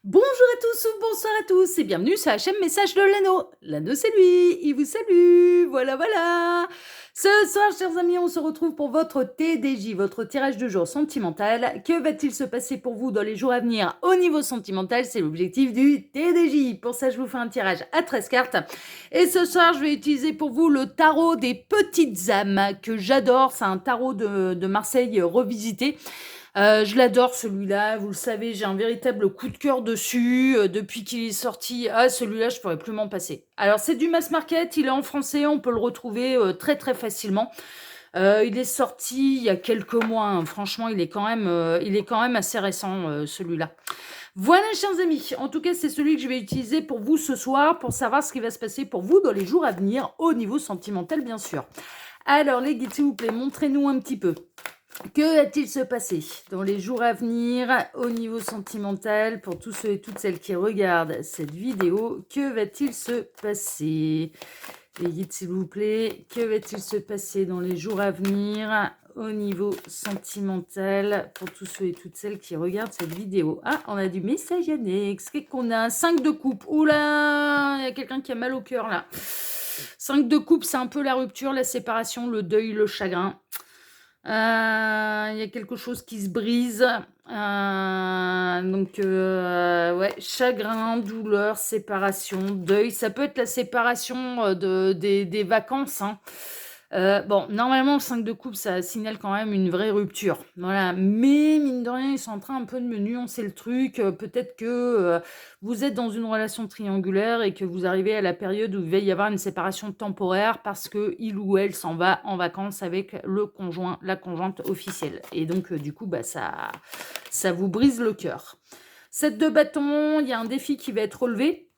Bonjour à tous ou bonsoir à tous et bienvenue sur la chaîne Message de l'Anneau. L'Anneau c'est lui, il vous salue, voilà voilà. Ce soir chers amis, on se retrouve pour votre TDJ, votre tirage de jour sentimental. Que va-t-il se passer pour vous dans les jours à venir au niveau sentimental? C'est l'objectif du TDJ. Pour ça je vous fais un tirage à 13 cartes. Et ce soir je vais utiliser pour vous le tarot des petites âmes que j'adore. C'est un tarot de Marseille revisité. Je l'adore celui-là, vous le savez, j'ai un véritable coup de cœur dessus. Depuis qu'il est sorti, celui-là, je pourrais plus m'en passer. Alors, c'est du mass market, il est en français, on peut le retrouver très très facilement. Il est sorti il y a quelques mois, hein. Franchement, il est quand même assez récent, celui-là. Voilà, chers amis, en tout cas, c'est celui que je vais utiliser pour vous ce soir, pour savoir ce qui va se passer pour vous dans les jours à venir, au niveau sentimental, bien sûr. Alors, les guides, s'il vous plaît, montrez-nous un petit peu. Que va-t-il se passer dans les jours à venir au niveau sentimental pour tous ceux et toutes celles qui regardent cette vidéo? Que va-t-il se passer? Les guides, s'il vous plaît, que va-t-il se passer dans les jours à venir au niveau sentimental pour tous ceux et toutes celles qui regardent cette vidéo? Ah, on a du message annexe. Qu'est-ce qu'on a? 5 de coupe. Oula, il y a quelqu'un qui a mal au cœur là. 5 de coupe, c'est un peu la rupture, la séparation, le deuil, le chagrin. Il y a quelque chose qui se brise. Ouais, chagrin, douleur, séparation, deuil. Ça peut être la séparation des vacances, hein. Bon, normalement, le 5 de coupe, ça signale quand même une vraie rupture. Voilà. Mais, mine de rien, ils sont en train un peu de me nuancer le truc. Peut-être que vous êtes dans une relation triangulaire et que vous arrivez à la période où il va y avoir une séparation temporaire parce que il ou elle s'en va en vacances avec le conjoint, la conjointe officielle. Et donc, du coup, ça vous brise le cœur. 7 de bâton, il y a un défi qui va être relevé.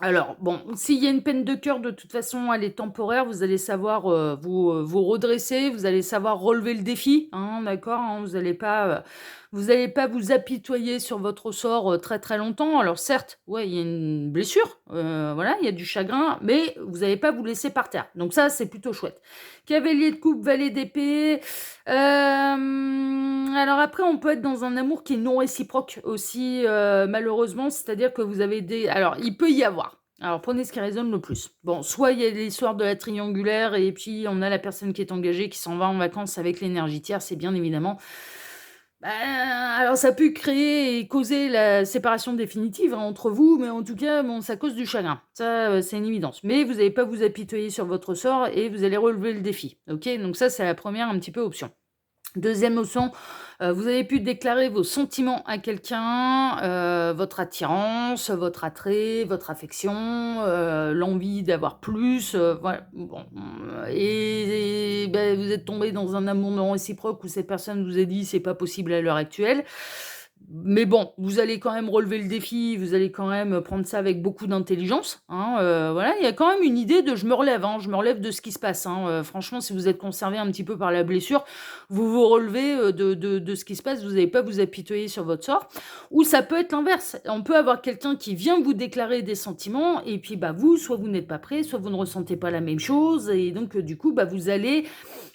Alors, bon, s'il y a une peine de cœur, de toute façon, elle est temporaire. Vous allez savoir vous redresser, vous allez savoir relever le défi, hein, d'accord, hein, vous allez pas vous apitoyer sur votre sort très très longtemps. Alors certes, ouais, il y a une blessure, voilà, il y a du chagrin, mais vous n'allez pas vous laisser par terre. Donc ça, c'est plutôt chouette. Cavalier de coupe, valet d'épée. Alors après, on peut être dans un amour qui est non réciproque aussi, malheureusement, c'est-à-dire que vous avez des... Alors, il peut y avoir. Alors, prenez ce qui résonne le plus. Bon, soit il y a l'histoire de la triangulaire et puis on a la personne qui est engagée qui s'en va en vacances avec l'énergie tierce, c'est bien évidemment. Alors, ça peut créer et causer la séparation définitive, hein, entre vous, mais en tout cas, bon, ça cause du chagrin. Ça, c'est une évidence. Mais vous n'allez pas vous apitoyer sur votre sort et vous allez relever le défi. Ok, donc ça, c'est la première un petit peu option. Deuxième option, vous avez pu déclarer vos sentiments à quelqu'un, votre attirance, votre attrait, votre affection, l'envie d'avoir plus, voilà. Bon, vous êtes tombé dans un amour non réciproque où cette personne vous a dit c'est pas possible à l'heure actuelle. Mais bon, vous allez quand même relever le défi, vous allez quand même prendre ça avec beaucoup d'intelligence, hein, voilà. Il y a quand même une idée de je me relève, hein, je me relève de ce qui se passe, hein. Franchement, si vous êtes conservé un petit peu par la blessure, vous vous relevez de ce qui se passe, vous n'allez pas vous apitoyer sur votre sort. Ou ça peut être l'inverse. On peut avoir quelqu'un qui vient vous déclarer des sentiments, et puis vous, soit vous n'êtes pas prêt, soit vous ne ressentez pas la même chose, et donc du coup, vous allez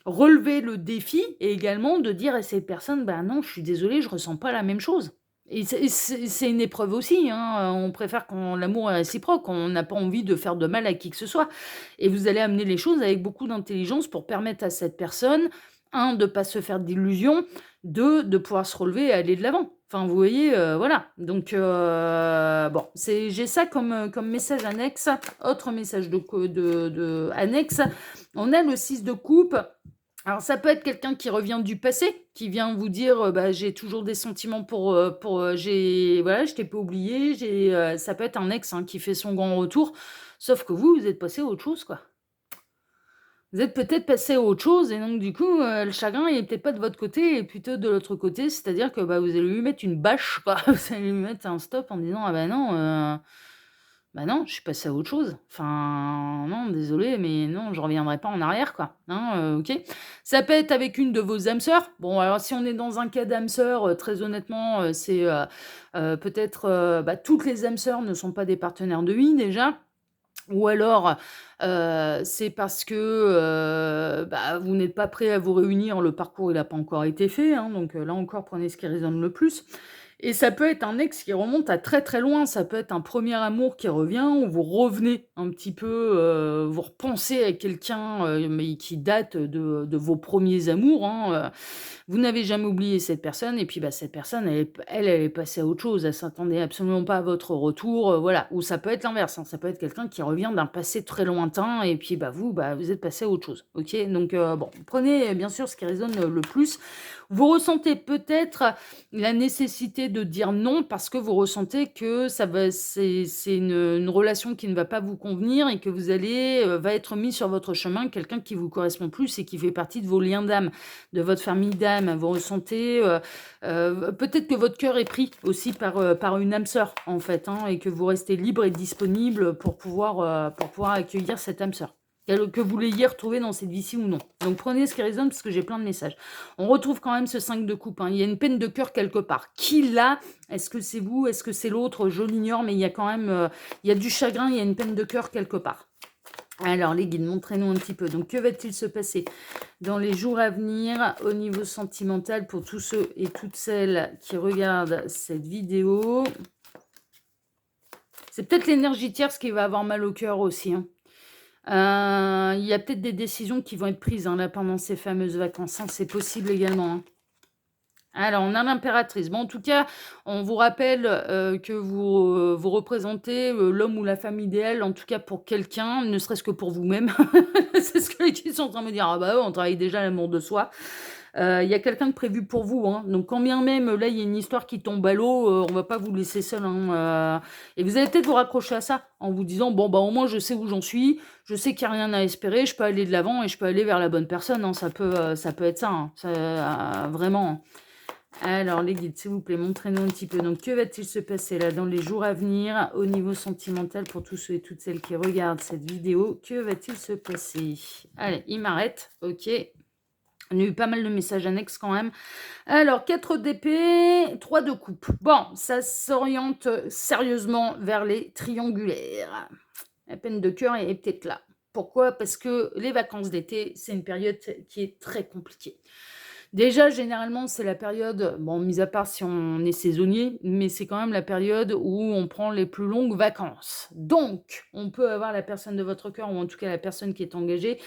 relever le défi et également de dire à cette personne, non, je suis désolée, je ressens pas la même chose. Et c'est une épreuve aussi, hein. On préfère quand l'amour est réciproque, on n'a pas envie de faire de mal à qui que ce soit. Et vous allez amener les choses avec beaucoup d'intelligence pour permettre à cette personne, un, de pas se faire d'illusions, deux, de pouvoir se relever et aller de l'avant. Enfin, vous voyez, voilà. Donc, bon, j'ai ça comme message annexe. Autre message de annexe, on a le 6 de coupe. Alors ça peut être quelqu'un qui revient du passé, qui vient vous dire, j'ai toujours des sentiments voilà, je t'ai pas oublié, ça peut être un ex, hein, qui fait son grand retour, sauf que vous êtes passé à autre chose, quoi. Vous êtes peut-être passé à autre chose et donc du coup, le chagrin, il est peut-être pas de votre côté et plutôt de l'autre côté. C'est-à-dire que, vous allez lui mettre une bâche, quoi. Vous allez lui mettre un stop en disant: «Ah non, non, je suis passé à autre chose. Enfin, non, désolé, mais non, je reviendrai pas en arrière, quoi». Hein, OK. Ça peut être avec une de vos âmes sœurs. Bon, alors si on est dans un cas d'âme sœur, très honnêtement, c'est, peut-être, toutes les âmes sœurs ne sont pas des partenaires de vie déjà. Ou alors, c'est parce que, vous n'êtes pas prêt à vous réunir, le parcours il a pas encore été fait, hein, donc là encore, prenez ce qui résonne le plus. Et ça peut être un ex qui remonte à très, très loin. Ça peut être un premier amour qui revient, ou vous revenez un petit peu, vous repensez à quelqu'un, mais qui date de vos premiers amours, hein. Vous n'avez jamais oublié cette personne, et puis, bah, cette personne, elle est passée à autre chose. Elle s'attendait absolument pas à votre retour, voilà. Ou ça peut être l'inverse, hein. Ça peut être quelqu'un qui revient d'un passé très lointain, et puis, bah, vous êtes passé à autre chose, OK? Donc, bon, prenez, bien sûr, ce qui résonne, le plus. Vous ressentez peut-être la nécessité de dire non, parce que vous ressentez que c'est une relation qui ne va pas vous convenir, et que vous allez, va être mis sur votre chemin quelqu'un qui vous correspond plus et qui fait partie de vos liens d'âme, de votre famille d'âme. Vous ressentez, peut-être que votre cœur est pris aussi par une âme sœur, en fait, hein, et que vous restez libre et disponible pour pouvoir accueillir cette âme sœur. Que vous l'ayez retrouvé dans cette vie-ci ou non. Donc prenez ce qui résonne, parce que j'ai plein de messages. On retrouve quand même ce 5 de coupe, hein. Il y a une peine de cœur quelque part. Qui l'a? Est-ce que c'est vous? Est-ce que c'est l'autre? Je l'ignore, mais il y a quand même, il y a du chagrin, il y a une peine de cœur quelque part. Alors les guides, montrez-nous un petit peu. Donc que va-t-il se passer dans les jours à venir au niveau sentimental pour tous ceux et toutes celles qui regardent cette vidéo? C'est peut-être l'énergie tierce qui va avoir mal au cœur aussi, hein. Il y a peut-être des décisions qui vont être prises, hein, là, pendant ces fameuses vacances, hein. C'est possible également, hein. Alors, on a l'impératrice. Bon, en tout cas, on vous rappelle, que vous représentez, l'homme ou la femme idéale, en tout cas pour quelqu'un, ne serait-ce que pour vous-même. C'est ce que les guides sont en train de me dire. Ah bah, ouais, on travaille déjà l'amour de soi. Il y a quelqu'un de prévu pour vous, hein. Donc quand bien même, là, il y a une histoire qui tombe à l'eau, on va pas vous laisser seul, hein, et vous allez peut-être vous raccrocher à ça, en vous disant: «Bon, bah, au moins je sais où j'en suis, je sais qu'il y a rien à espérer, je peux aller de l'avant et je peux aller vers la bonne personne», hein. Ça peut être ça, hein, ça, vraiment, hein. Alors les guides, s'il vous plaît, montrez-nous un petit peu. Donc que va-t-il se passer là dans les jours à venir au niveau sentimental pour tous ceux et toutes celles qui regardent cette vidéo? Que va-t-il se passer? Allez, il m'arrête, OK. On a eu pas mal de messages annexes quand même. Alors 4 d'épée, 3 de coupe. Bon, ça s'oriente sérieusement vers les triangulaires. La peine de cœur est peut-être là. Pourquoi? Parce que les vacances d'été, c'est une période qui est très compliquée. Déjà, généralement, c'est la période, bon, mis à part si on est saisonnier, mais c'est quand même la période où on prend les plus longues vacances. Donc, on peut avoir la personne de votre cœur, ou en tout cas la personne qui est engagée,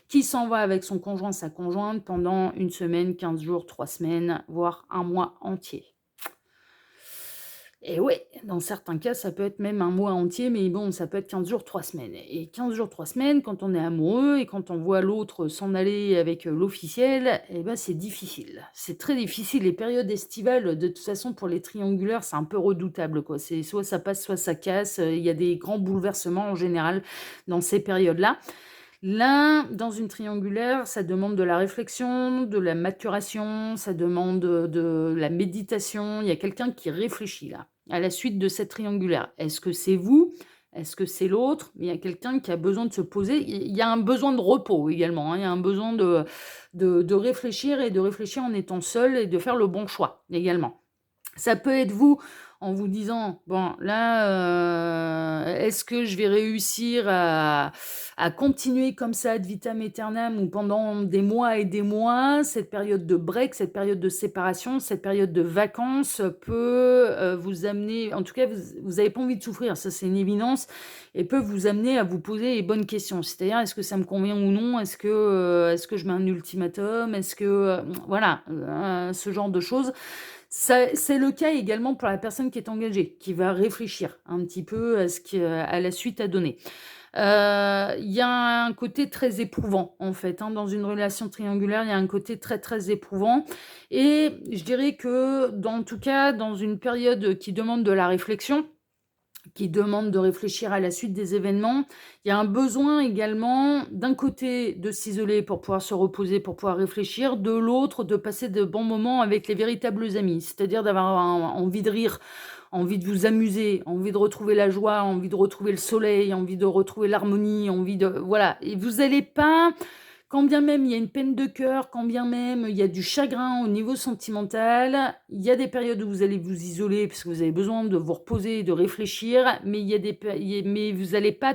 qui s'en va avec son conjoint, sa conjointe, pendant une semaine, 15 jours, 3 semaines, voire un mois entier. Et ouais, dans certains cas, ça peut être même un mois entier, mais bon, ça peut être 15 jours, 3 semaines. Et 15 jours, 3 semaines, quand on est amoureux et quand on voit l'autre s'en aller avec l'officiel, eh ben, c'est difficile. C'est très difficile. Les périodes estivales, de toute façon, pour les triangulaires, c'est un peu redoutable, quoi. C'est soit ça passe, soit ça casse. Il y a des grands bouleversements en général dans ces périodes-là. Là, dans une triangulaire, ça demande de la réflexion, de la maturation, ça demande de la méditation. Il y a quelqu'un qui réfléchit là, à la suite de cette triangulaire. Est-ce que c'est vous? Est-ce que c'est l'autre? Il y a quelqu'un qui a besoin de se poser. Il y a un besoin de repos également, hein. Il y a un besoin de réfléchir, et de réfléchir en étant seul, et de faire le bon choix également. Ça peut être vous, en vous disant: «Bon là, est-ce que je vais réussir à continuer comme ça ad vitam aeternam, ou pendant des mois et des mois?» Cette période de break, cette période de séparation, cette période de vacances peut, vous amener, en tout cas vous avez pas envie de souffrir, ça c'est une évidence, et peut vous amener à vous poser les bonnes questions. C'est-à-dire: «Est-ce que ça me convient ou non? Est-ce que je mets un ultimatum? Est-ce que», voilà, ce genre de choses. C'est le cas également pour la personne qui est engagée, qui va réfléchir un petit peu à la suite à donner. Il y a un côté très éprouvant, en fait, hein, dans une relation triangulaire, il y a un côté très, très éprouvant, et je dirais que, en tout cas, dans une période qui demande de la réflexion, qui demande de réfléchir à la suite des événements. Il y a un besoin également, d'un côté, de s'isoler pour pouvoir se reposer, pour pouvoir réfléchir, de l'autre, de passer de bons moments avec les véritables amis, c'est-à-dire d'avoir envie de rire, envie de vous amuser, envie de retrouver la joie, envie de retrouver le soleil, envie de retrouver l'harmonie, envie de... Voilà, et vous n'allez pas... Quand bien même il y a une peine de cœur, quand bien même il y a du chagrin au niveau sentimental, il y a des périodes où vous allez vous isoler parce que vous avez besoin de vous reposer, de réfléchir, mais mais vous allez pas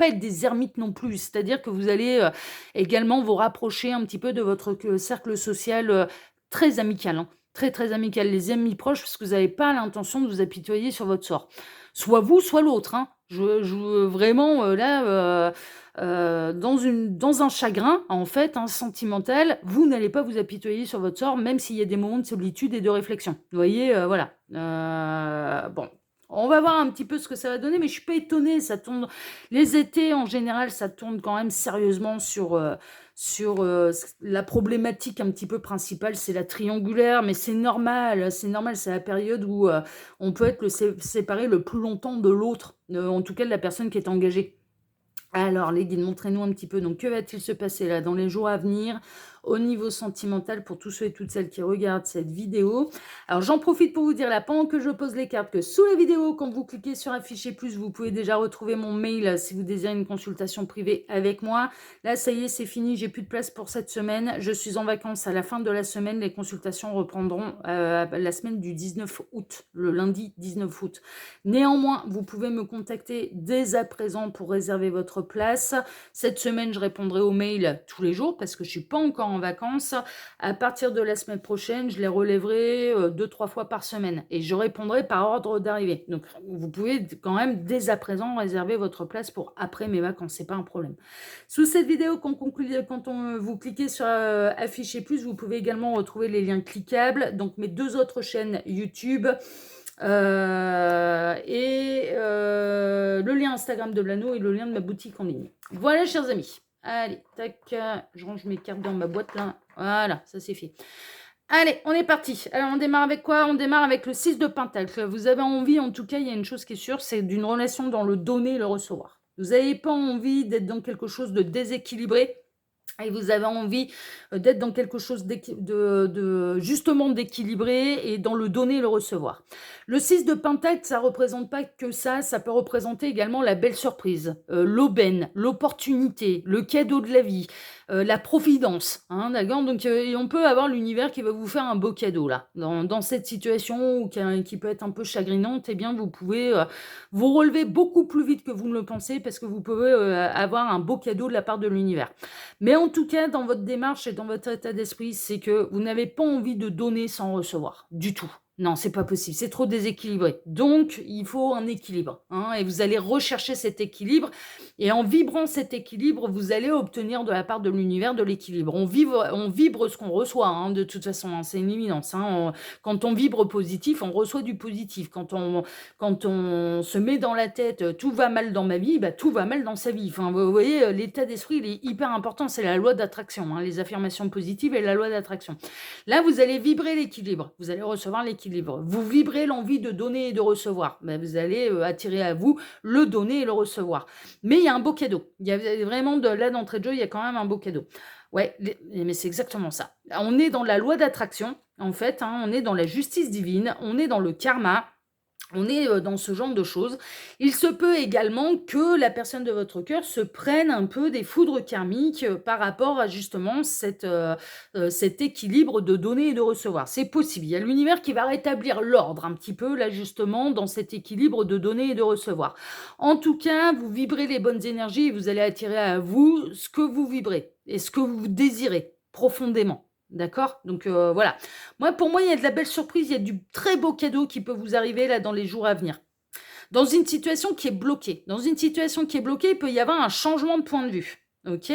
être des ermites non plus. C'est-à-dire que vous allez, également vous rapprocher un petit peu de votre cercle social, très amical, hein. très, très amical, les amis proches, parce que vous n'avez pas l'intention de vous apitoyer sur votre sort. Soit vous, soit l'autre, hein. Vraiment, là, dans un chagrin, en fait, hein, sentimental, vous n'allez pas vous apitoyer sur votre sort, même s'il y a des moments de solitude et de réflexion. Vous voyez, voilà. Bon, on va voir un petit peu ce que ça va donner, mais je suis pas étonnée, ça tourne les étés, en général, ça tourne quand même sérieusement sur la problématique un petit peu principale, c'est la triangulaire, mais c'est normal, c'est la période où on peut être séparé le plus longtemps de l'autre, en tout cas de la personne qui est engagée. Alors, les guides, montrez-nous un petit peu. Donc, que va-t-il se passer là dans les jours à venir au niveau sentimental pour tous ceux et toutes celles qui regardent cette vidéo? Alors, j'en profite pour vous dire là, pendant que je pose les cartes, que sous la vidéo, quand vous cliquez sur afficher plus, vous pouvez déjà retrouver mon mail si vous désirez une consultation privée avec moi. Là, ça y est, c'est fini. J'ai plus de place pour cette semaine. Je suis en vacances à la fin de la semaine. Les consultations reprendront la semaine du 19 août, le lundi 19 août. Néanmoins, vous pouvez me contacter dès à présent pour réserver votre place. Cette semaine, je répondrai aux mails tous les jours parce que je ne suis pas encore en vacances. À partir de la semaine prochaine, je les relèverai 2-3 fois par semaine et je répondrai par ordre d'arrivée. Donc, vous pouvez quand même dès à présent réserver votre place pour après mes vacances. C'est pas un problème. Sous cette vidéo, quand vous cliquez sur afficher plus, vous pouvez également retrouver les liens cliquables. Donc, mes 2 autres chaînes YouTube. Le lien Instagram de l'anneau et le lien de ma boutique en ligne. Voilà, chers amis. Allez, tac, je range mes cartes dans ma boîte là. Voilà, ça c'est fait. Allez, on est parti. Alors, on démarre avec quoi? On démarre avec le 6 de Pentacle. Vous avez envie, en tout cas, il y a une chose qui est sûre, c'est d'une relation dans le donner et le recevoir. Vous n'avez pas envie d'être dans quelque chose de déséquilibré. Et vous avez envie d'être dans quelque chose justement d'équilibré et dans le donner et le recevoir. Le 6 de Pentacle, ça ne représente pas que ça peut représenter également la belle surprise, l'aubaine, l'opportunité, le cadeau de la vie, la providence, hein, d'accord. Donc, on peut avoir l'univers qui va vous faire un beau cadeau, là. Dans cette situation qui peut être un peu chagrinante, eh bien, vous pouvez vous relever beaucoup plus vite que vous ne le pensez parce que vous pouvez avoir un beau cadeau de la part de l'univers. Mais en tout cas, dans votre démarche et dans votre état d'esprit, c'est que vous n'avez pas envie de donner sans recevoir, du tout. Non, c'est pas possible, c'est trop déséquilibré. Donc, il faut un équilibre, hein, et vous allez rechercher cet équilibre. Et en vibrant cet équilibre, vous allez obtenir de la part de l'univers de l'équilibre. On vibre ce qu'on reçoit, hein, de toute façon, hein, c'est une évidence. Hein, quand on vibre positif, on reçoit du positif. Quand on se met dans la tête tout va mal dans ma vie, bah, tout va mal dans sa vie. Enfin, vous voyez, l'état d'esprit, il est hyper important. C'est la loi d'attraction, hein, les affirmations positives et la loi d'attraction. Là, vous allez vibrer l'équilibre. Vous allez recevoir l'équilibre. Vous vibrez l'envie de donner et de recevoir. Bah, vous allez attirer à vous le donner et le recevoir. Mais il y a un beau cadeau. Il y a vraiment, là, d'entrée de jeu, il y a quand même un beau cadeau. Ouais, mais c'est exactement ça. On est dans la loi d'attraction, en fait. Hein, on est dans la justice divine. On est dans le karma. On est dans ce genre de choses. Il se peut également que la personne de votre cœur se prenne un peu des foudres karmiques par rapport à justement cet équilibre de donner et de recevoir. C'est possible. Il y a l'univers qui va rétablir l'ordre un petit peu là justement dans cet équilibre de donner et de recevoir. En tout cas, vous vibrez les bonnes énergies et vous allez attirer à vous ce que vous vibrez et ce que vous désirez profondément. D'accord? Donc voilà. Pour moi, il y a de la belle surprise, il y a du très beau cadeau qui peut vous arriver là dans les jours à venir. Dans une situation qui est bloquée. Dans une situation qui est bloquée, il peut y avoir un changement de point de vue. Ok.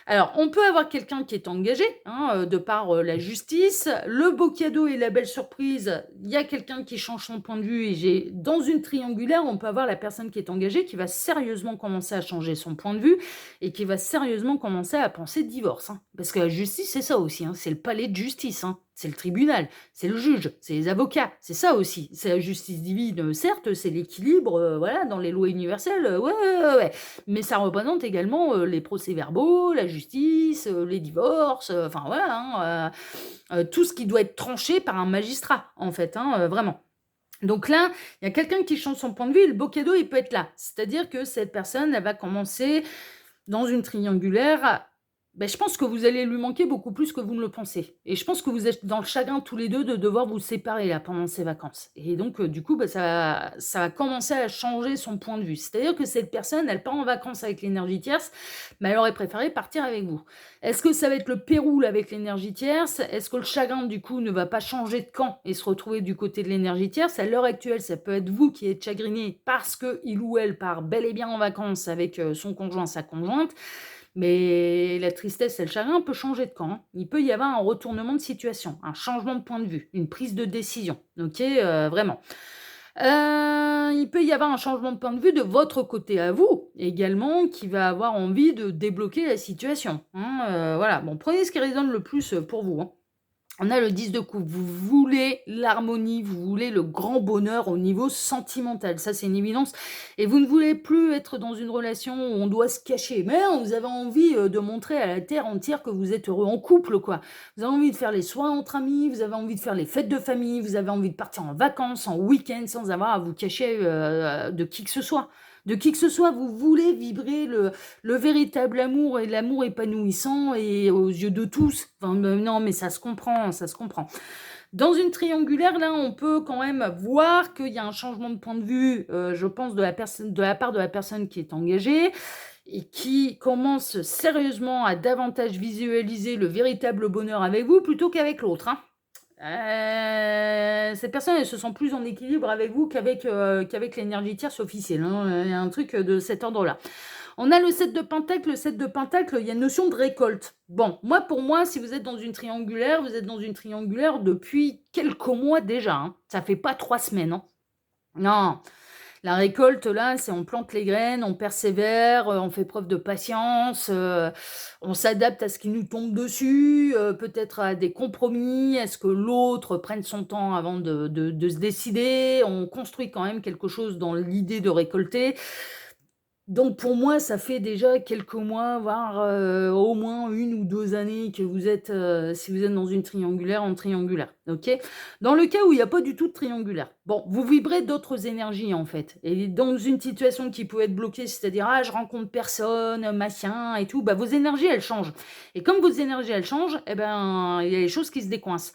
Alors, on peut avoir quelqu'un qui est engagé, hein, de par la justice. Le beau cadeau et la belle surprise, il y a quelqu'un qui change son point de vue. Et dans une triangulaire, on peut avoir la personne qui est engagée qui va sérieusement commencer à changer son point de vue et qui va sérieusement commencer à penser divorce. Hein. Parce que la justice, c'est ça aussi. Hein, c'est le palais de justice. Hein. C'est le tribunal, c'est le juge, c'est les avocats, c'est ça aussi. C'est la justice divine, certes, c'est l'équilibre, voilà, dans les lois universelles, ouais. Mais ça représente également les procès-verbaux, la justice, les divorces, enfin voilà, tout ce qui doit être tranché par un magistrat, en fait, hein, vraiment. Donc là, il y a quelqu'un qui change son point de vue et le beau cadeau, il peut être là. C'est-à-dire que cette personne, elle va commencer dans une triangulaire Ben je pense que vous allez lui manquer beaucoup plus que vous ne le pensez et je pense que vous êtes dans le chagrin tous les 2 de devoir vous séparer là, pendant ces vacances et donc du coup, bah, ça va commencer à changer son point de vue. C'est-à-dire que cette personne, elle part en vacances avec l'énergie tierce, mais elle aurait préféré partir avec vous. Est-ce que ça va être le pérou là, avec l'énergie tierce? Est-ce que le chagrin du coup ne va pas changer de camp et se retrouver du côté de l'énergie tierce? À l'heure actuelle, ça peut être vous qui êtes chagriné parce qu'il ou elle part bel et bien en vacances avec, son conjoint, sa conjointe. Mais la tristesse et le chagrin peut changer de camp, hein. Il peut y avoir un retournement de situation, un changement de point de vue, une prise de décision, OK? Vraiment. Il peut y avoir un changement de point de vue de votre côté à vous, également, qui va avoir envie de débloquer la situation, hein, voilà. Bon, prenez ce qui résonne le plus, pour vous, hein. On a le 10 de coupe. Vous voulez l'harmonie, vous voulez le grand bonheur au niveau sentimental. Ça, c'est une évidence. Et vous ne voulez plus être dans une relation où on doit se cacher. Mais non, vous avez envie de montrer à la terre entière que vous êtes heureux en couple, quoi. Vous avez envie de faire les soins entre amis, vous avez envie de faire les fêtes de famille, vous avez envie de partir en vacances, en week-end, sans avoir à vous cacher de qui que ce soit. De qui que ce soit, vous voulez vibrer le véritable amour et l'amour épanouissant et aux yeux de tous. Enfin, non, mais ça se comprend, ça se comprend. Dans une triangulaire, là, on peut quand même voir qu'il y a un changement de point de vue, je pense, de la part de la personne qui est engagée et qui commence sérieusement à davantage visualiser le véritable bonheur avec vous plutôt qu'avec l'autre, hein. Cette personne, elle se sent plus en équilibre avec vous qu'avec l'énergie tierce officielle, hein. Il y a un truc de cet ordre-là. On a le 7 de pentacle. Le 7 de pentacle, il y a une notion de récolte. Bon, pour moi, si vous êtes dans une triangulaire, vous êtes dans une triangulaire depuis quelques mois déjà, hein. Ça fait pas 3 semaines, hein. Non, la récolte, là, c'est on plante les graines, on persévère, on fait preuve de patience, on s'adapte à ce qui nous tombe dessus, peut-être à des compromis, à ce que l'autre prenne son temps avant de se décider. On construit quand même quelque chose dans l'idée de récolter. Donc pour moi, ça fait déjà quelques mois, voire, au moins 1 ou 2 années que vous êtes, si vous êtes dans une triangulaire, en triangulaire, OK? Dans le cas où il y a pas du tout de triangulaire, bon, vous vibrez d'autres énergies, en fait et dans une situation qui peut être bloquée, c'est-à-dire: «Ah, je rencontre personne, machin et tout», bah, vos énergies, elles changent et comme vos énergies, elles changent et ben, il y a des choses qui se décoincent.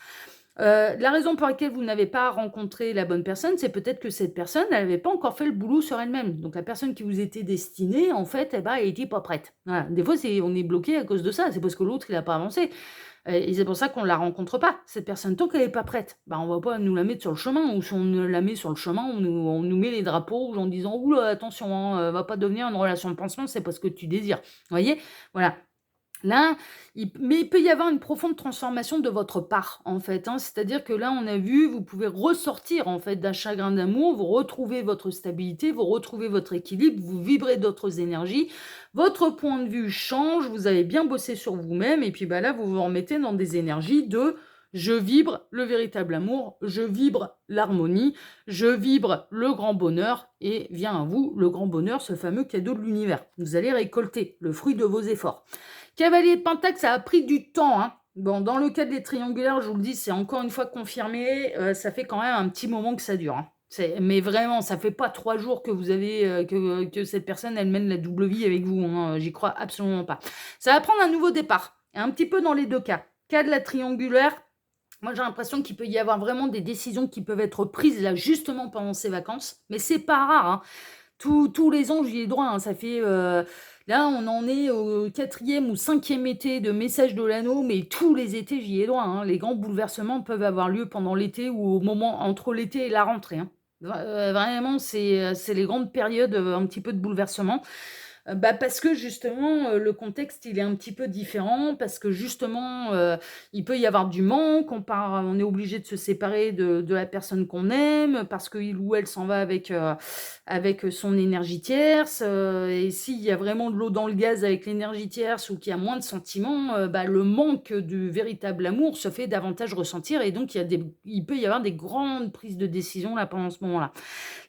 La raison pour laquelle vous n'avez pas rencontré la bonne personne, c'est peut-être que cette personne, elle avait pas encore fait le boulot sur elle-même. Donc la personne qui vous était destinée, en fait, eh ben, elle était pas prête. Voilà. Des fois, on est bloqué à cause de ça. C'est parce que l'autre, il a pas avancé. Et c'est pour ça qu'on la rencontre pas, cette personne. Tant qu'elle est pas prête, bah, on va pas nous la mettre sur le chemin. Ou si on ne la met sur le chemin, on nous met les drapeaux rouges en disant: «Ouh là, attention, hein, va pas devenir une relation de pansement, c'est pas ce que tu désires». Vous voyez? Voilà. Là, il peut y avoir une profonde transformation de votre part, en fait, hein. C'est-à-dire que là, on a vu, vous pouvez ressortir, en fait, d'un chagrin d'amour, vous retrouvez votre stabilité, vous retrouvez votre équilibre, vous vibrez d'autres énergies, votre point de vue change, vous avez bien bossé sur vous-même et puis, bah, là, vous vous remettez dans des énergies de: «Je vibre le véritable amour, je vibre l'harmonie, je vibre le grand bonheur» et vient à vous le grand bonheur, ce fameux cadeau de l'univers. Vous allez récolter le fruit de vos efforts. Cavalier de Pentacle, ça a pris du temps, hein. Bon, dans le cas des triangulaires, je vous le dis, c'est encore une fois confirmé, ça fait quand même un petit moment que ça dure, hein. Mais vraiment, ça fait pas 3 jours que vous avez, que cette personne, elle mène la double vie avec vous, hein, j'y crois absolument pas. Ça va prendre un nouveau départ, un petit peu dans les 2 cas. Cas de la triangulaire, moi, j'ai l'impression qu'il peut y avoir vraiment des décisions qui peuvent être prises là, justement pendant ces vacances, mais c'est pas rare, hein. Tous les ans, j'y ai droit, hein. Ça fait, là, on en est au 4e ou 5e été de Message de l'Anneau, mais tous les étés, j'y ai droit, hein. Les grands bouleversements peuvent avoir lieu pendant l'été ou au moment entre l'été et la rentrée, hein. Vraiment, c'est les grandes périodes, un petit peu de bouleversement. Bah, parce que justement, le contexte, il est un petit peu différent, parce que justement, il peut y avoir du manque, on est obligé de se séparer de la personne qu'on aime, parce qu'il ou elle s'en va avec son énergie tierce, et s'il y a vraiment de l'eau dans le gaz avec l'énergie tierce ou qu'il y a moins de sentiments, bah, le manque du véritable amour se fait davantage ressentir et donc il peut y avoir des grandes prises de décision là, pendant ce moment-là.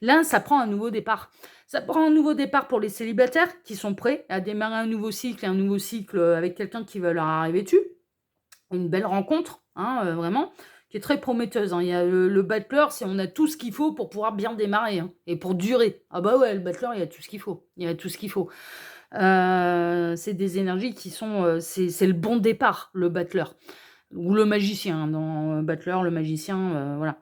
Là, ça prend un nouveau départ. Ça prend un nouveau départ pour les célibataires qui sont prêts à démarrer un nouveau cycle et un nouveau cycle, avec quelqu'un qui va leur arriver dessus. Une belle rencontre, hein, vraiment, qui est très prometteuse, hein. Il y a le battleur, c'est on a tout ce qu'il faut pour pouvoir bien démarrer, hein et pour durer. Ah bah ouais, le battleur, il y a tout ce qu'il faut. Il y a tout ce qu'il faut. C'est des énergies qui sont, c'est le bon départ, le battleur ou le magicien. Dans battleur, le magicien, voilà.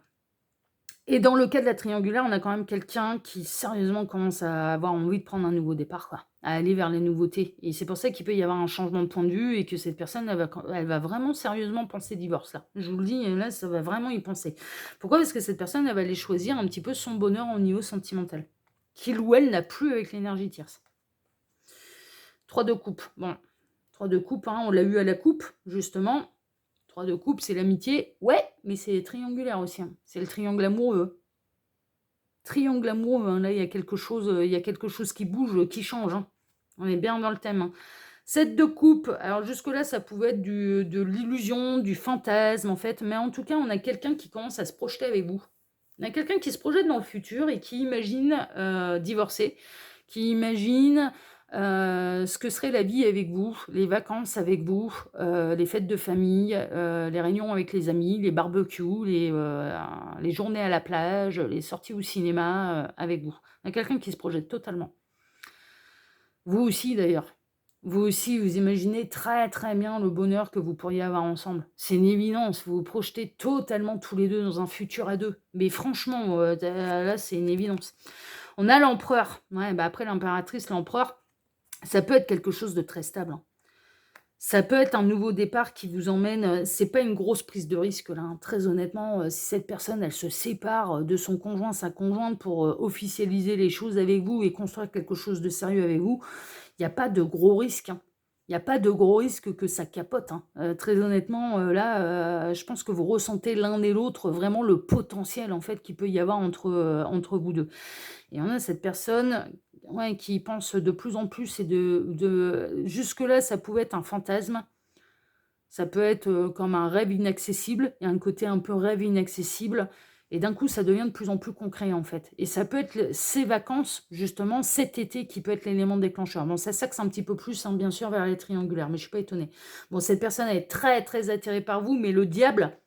Et dans le cas de la triangulaire, on a quand même quelqu'un qui sérieusement commence à avoir envie de prendre un nouveau départ, quoi, à aller vers les nouveautés. Et c'est pour ça qu'il peut y avoir un changement de point de vue et que cette personne, elle va vraiment sérieusement penser divorce, là. Je vous le dis, là, ça va vraiment y penser. Pourquoi? Parce que cette personne, elle va aller choisir un petit peu son bonheur au niveau sentimental, qu'il ou elle n'a plus avec l'énergie tierce. 3 de coupe. Bon, 3 de coupe, hein, on l'a eu à la coupe, justement. 3 de coupe, c'est l'amitié. Ouais, mais c'est triangulaire aussi, hein. C'est le triangle amoureux. Triangle amoureux, hein. Là, il y a quelque chose qui bouge, qui change, hein. On est bien dans le thème, hein. 7 de coupe, alors jusque-là, ça pouvait être de l'illusion, du fantasme, en fait. Mais en tout cas, on a quelqu'un qui commence à se projeter avec vous. On a quelqu'un qui se projette dans le futur et qui imagine divorcer, qui imagine ce que serait la vie avec vous, les vacances avec vous, les fêtes de famille, les réunions avec les amis, les barbecues, les journées à la plage, les sorties au cinéma avec vous. Il y a quelqu'un qui se projette totalement. Vous aussi d'ailleurs. Vous aussi, vous imaginez très très bien le bonheur que vous pourriez avoir ensemble. C'est une évidence, vous vous projetez totalement tous les deux dans un futur à deux. Mais franchement, là, c'est une évidence. On a l'empereur. Ouais, bah après l'impératrice, l'empereur, ça peut être quelque chose de très stable, hein. Ça peut être un nouveau départ qui vous emmène, c'est pas une grosse prise de risque là, hein. Très honnêtement, si cette personne, elle se sépare, de son conjoint, sa conjointe pour, officialiser les choses avec vous et construire quelque chose de sérieux avec vous, il y a pas de gros risque, hein. Il y a pas de gros risque que ça capote, hein. Très honnêtement, là, je pense que vous ressentez l'un et l'autre vraiment le potentiel en fait qu'il peut y avoir entre vous 2. Et on a cette personne, ouais, qui pense de plus en plus et jusque-là, ça pouvait être un fantasme, ça peut être, comme un rêve inaccessible. Il y a un côté un peu rêve inaccessible et d'un coup, ça devient de plus en plus concret, en fait. Et ça peut être ces vacances, justement, cet été qui peut être l'élément déclencheur. Bon, ça s'axe un petit peu plus, hein, bien sûr, vers les triangulaires, mais je suis pas étonnée. Bon, cette personne, elle est très, très attirée par vous, mais le diable,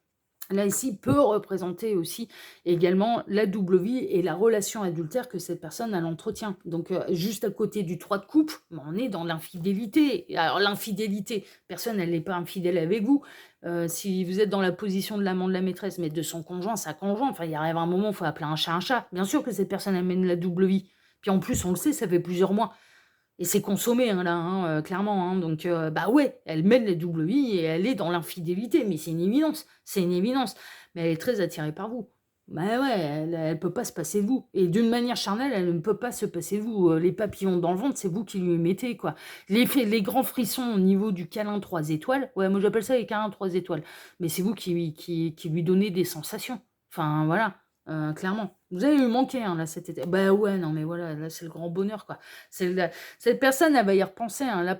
là, ici, peut représenter aussi également la double vie et la relation adultère que cette personne, elle entretient. Donc, juste à côté du 3 de coupe, bah, on est dans l'infidélité. Et alors, l'infidélité, personne, elle n'est pas infidèle avec vous. Si vous êtes dans la position de l'amant de la maîtresse, mais de son conjoint, sa conjointe, enfin, il arrive un moment, il faut appeler un chat un chat. Bien sûr que cette personne, elle mène la double vie. Puis en plus, on le sait, ça fait plusieurs mois. Et c'est consommé, hein, là, hein, clairement, hein. Donc, bah ouais, elle mène les doubles vies et elle est dans l'infidélité, mais c'est une évidence, c'est une évidence. Mais elle est très attirée par vous. Bah ouais, elle peut pas se passer de vous. Et d'une manière charnelle, elle ne peut pas se passer de vous. Les papillons dans le ventre, c'est vous qui lui mettez, quoi. Les grands frissons au niveau du câlin 3 étoiles, ouais, moi j'appelle ça les câlins 3 étoiles. Mais c'est vous qui lui donnez des sensations. Enfin, voilà. Clairement. Vous allez lui manquer, hein, là, cet été. Bah ouais, non, mais voilà, là, c'est le grand bonheur, quoi. Cette personne, elle va y repenser, hein, là,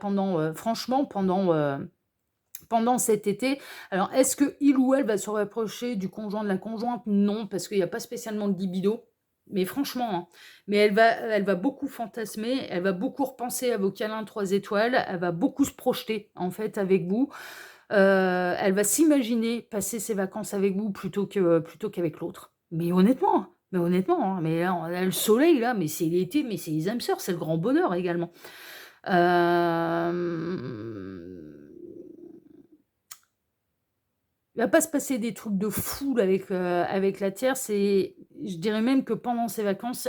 franchement, pendant cet été. Alors, est-ce que il ou elle va se rapprocher du conjoint de la conjointe? Non, parce qu'il n'y a pas spécialement de libido. Mais franchement, hein. Mais elle va beaucoup fantasmer, elle va beaucoup repenser à vos câlins 3 étoiles, elle va beaucoup se projeter, en fait, avec vous. Elle va s'imaginer passer ses vacances avec vous plutôt qu'avec l'autre. Mais honnêtement, hein, mais là, on a le soleil là, mais c'est l'été, mais c'est les âmes sœurs, c'est le grand bonheur également. Hem, il va pas se passer des trucs de fou là avec la Terre, je dirais même que pendant ces vacances,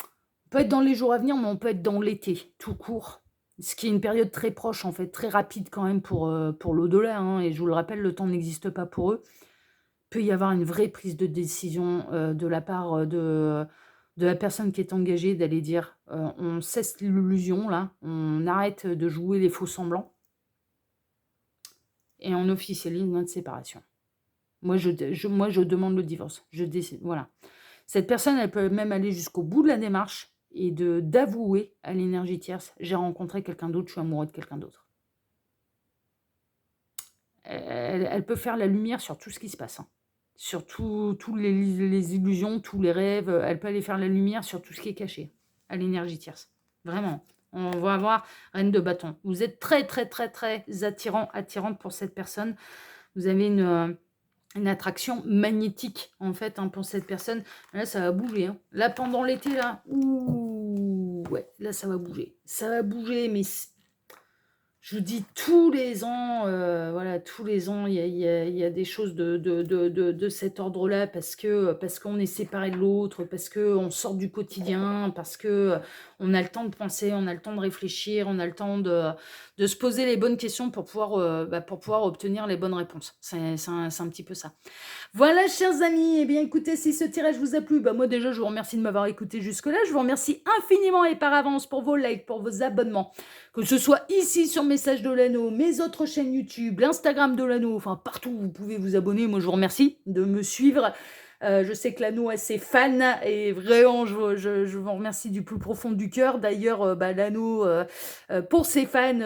on peut être dans les jours à venir, mais on peut être dans l'été, tout court. Ce qui est une période très proche en fait, très rapide quand même pour l'au-delà, hein, et je vous le rappelle, le temps n'existe pas pour eux. Peut y avoir une vraie prise de décision, de la part, de la personne qui est engagée d'aller dire, «On cesse l'illusion là, on arrête de jouer les faux semblants et on officialise notre séparation. Moi je demande le divorce, je décide», voilà. Cette personne, elle peut même aller jusqu'au bout de la démarche et d'avouer à l'énergie tierce: «J'ai rencontré quelqu'un d'autre, je suis amoureux de quelqu'un d'autre». Elle peut faire la lumière sur tout ce qui se passe, hein. Sur tous les illusions, tous les rêves, elle peut aller faire la lumière sur tout ce qui est caché, à l'énergie tierce. Vraiment. On va avoir reine de bâton. Vous êtes très, très, très, très attirante pour cette personne. Vous avez une attraction magnétique, en fait, hein, pour cette personne. Là, ça va bouger, hein. Là, pendant l'été, là, ouh! ouais, là, ça va bouger. Ça va bouger, mais je vous dis tous les ans, voilà, tous les ans, il y a des choses de cet ordre-là parce qu'on est séparés de l'autre, parce qu'on sort du quotidien, parce on a le temps de penser, on a le temps de réfléchir, on a le temps de se poser les bonnes questions pour pouvoir obtenir les bonnes réponses. C'est un petit peu ça. Voilà, chers amis, eh bien écoutez, si ce tirage vous a plu, bah moi déjà je vous remercie de m'avoir écouté jusque-là. Je vous remercie infiniment et par avance pour vos likes, pour vos abonnements, que ce soit ici sur Message de l'Anneau, mes autres chaînes YouTube, l'Instagram de l'Anneau, enfin partout où vous pouvez vous abonner. Moi je vous remercie de me suivre. Je sais que l'Anneau a ses fans et vraiment je vous remercie du plus profond du cœur. D'ailleurs, l'Anneau, pour ses fans,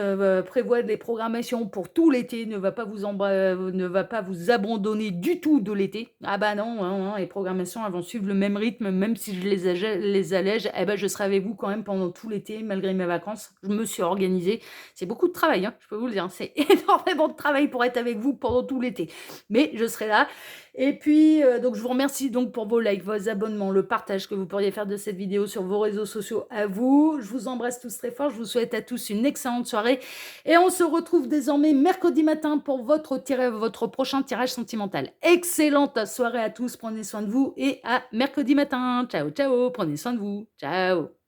prévoit des programmations pour tout l'été, ne va pas vous abandonner du tout de l'été. Ah bah non, hein, les programmations elles vont suivre le même rythme, même si je les allège, eh ben, je serai avec vous quand même pendant tout l'été, malgré mes vacances. Je me suis organisée. C'est beaucoup de travail, hein, je peux vous le dire. C'est énormément de travail pour être avec vous pendant tout l'été. Mais je serai là. Et puis, donc je vous remercie donc pour vos likes, vos abonnements, le partage que vous pourriez faire de cette vidéo sur vos réseaux sociaux à vous. Je vous embrasse tous très fort. Je vous souhaite à tous une excellente soirée. Et on se retrouve désormais mercredi matin pour votre prochain tirage sentimental. Excellente soirée à tous. Prenez soin de vous et à mercredi matin. Ciao, ciao. Prenez soin de vous. Ciao.